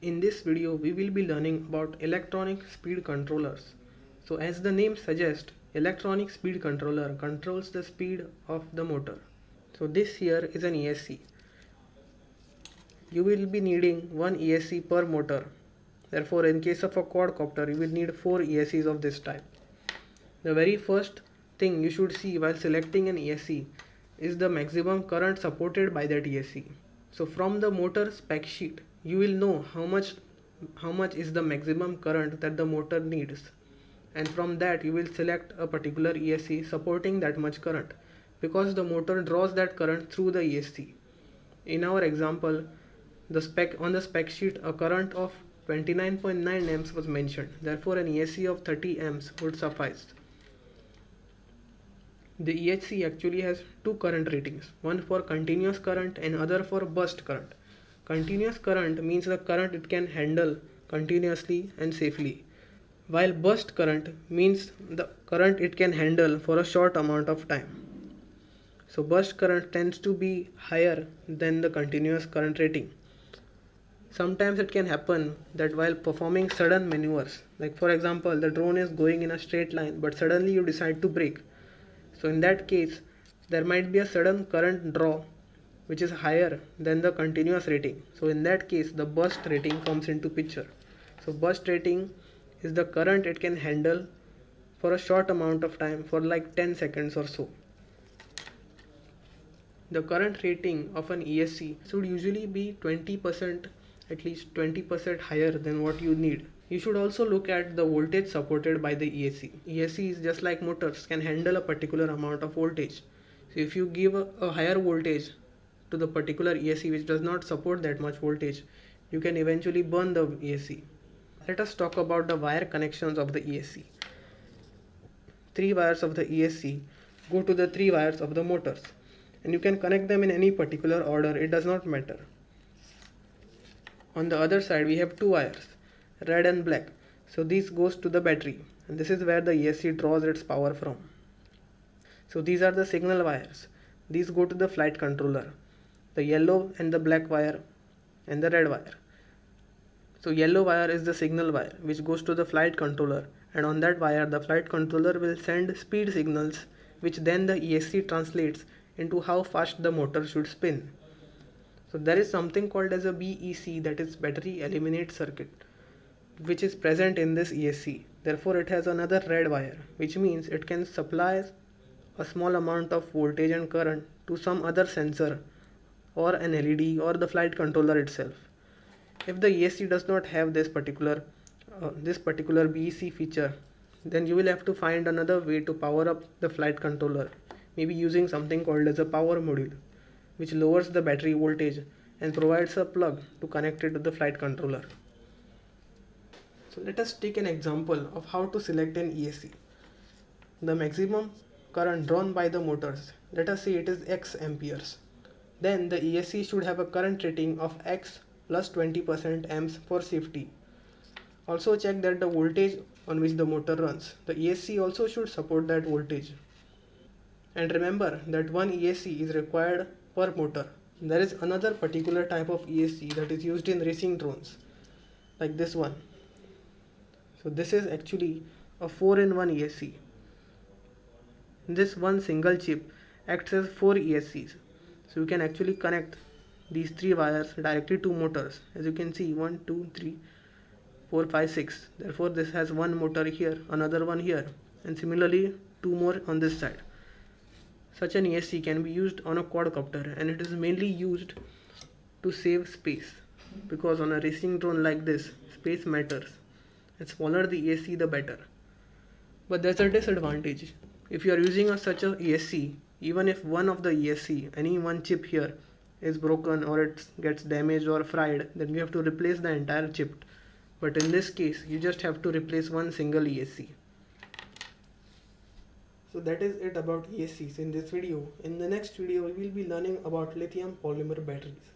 In this video, we will be learning about electronic speed controllers. So as the name suggests, electronic speed controller controls the speed of the motor. So this here is an ESC. You will be needing one ESC per motor. Therefore, in case of a quadcopter, you will need 4 ESCs of this type. The very first thing you should see while selecting an ESC is the maximum current supported by that ESC. So from the motor spec sheet, you will know how much is the maximum current that the motor needs, and from that you will select a particular ESC supporting that much current, because the motor draws that current through the ESC. In our example, on the spec sheet a current of 29.9 amps was mentioned, therefore an ESC of 30 amps would suffice. The ESC actually has two current ratings, one for continuous current and other for burst current. Continuous current means the current it can handle continuously and safely, while burst current means the current it can handle for a short amount of time. So burst current tends to be higher than the continuous current rating. Sometimes it can happen that while performing sudden maneuvers, like for example the drone is going in a straight line but suddenly you decide to brake. So in that case there might be a sudden current draw which is higher than the continuous rating. So in that case the burst rating comes into picture. So burst rating is the current it can handle for a short amount of time, for like 10 seconds or so. The current rating of an ESC should usually be 20%, at least 20% higher than what you need. You should also look at the voltage supported by the ESC. ESC is just like motors, can handle a particular amount of voltage. So if you give a higher voltage to the particular ESC which does not support that much voltage, you can eventually burn the ESC. Let us talk about the wire connections of the ESC. 3 wires of the ESC go to the 3 wires of the motors, and you can connect them in any particular order, it does not matter. On the other side we have 2 wires, red and black. So this goes to the battery, and this is where the ESC draws its power from. So these are the signal wires. These go to the flight controller, the yellow and the black wire and the red wire. So yellow wire is the signal wire which goes to the flight controller, and on that wire the flight controller will send speed signals which then the ESC translates into how fast the motor should spin. So there is something called as a BEC, that is battery eliminate circuit, which is present in this ESC. Therefore it has another red wire, which means it can supply a small amount of voltage and current to some other sensor or an LED or the flight controller itself. If the ESC does not have this particular BEC feature, then you will have to find another way to power up the flight controller, maybe using something called as a power module, which lowers the battery voltage and provides a plug to connect it to the flight controller. So let us take an example of how to select an ESC. The maximum current drawn by the motors, let us say it is X amperes. Then the ESC should have a current rating of X plus 20% amps for safety. Also check that the voltage on which the motor runs, the ESC also should support that voltage. And remember that one ESC is required per motor. There is another particular type of ESC that is used in racing drones, like this one. So this is actually a 4-in-1 ESC. This one single chip acts as 4 ESCs. So you can actually connect these 3 wires directly to motors. As you can see, 1, 2, 3, 4, 5, 6. Therefore this has one motor here, another one here, and similarly 2 more on this side. Such an ESC can be used on a quadcopter, and it is mainly used to save space, because on a racing drone like this, space matters, and smaller the ESC the better. But there's a disadvantage. If you are using such a ESC, even if one of the ESC, any one chip here, is broken or it gets damaged or fried, then you have to replace the entire chip. But in this case you just have to replace one single ESC. So that is it about ESCs in this video. In the next video we will be learning about lithium polymer batteries.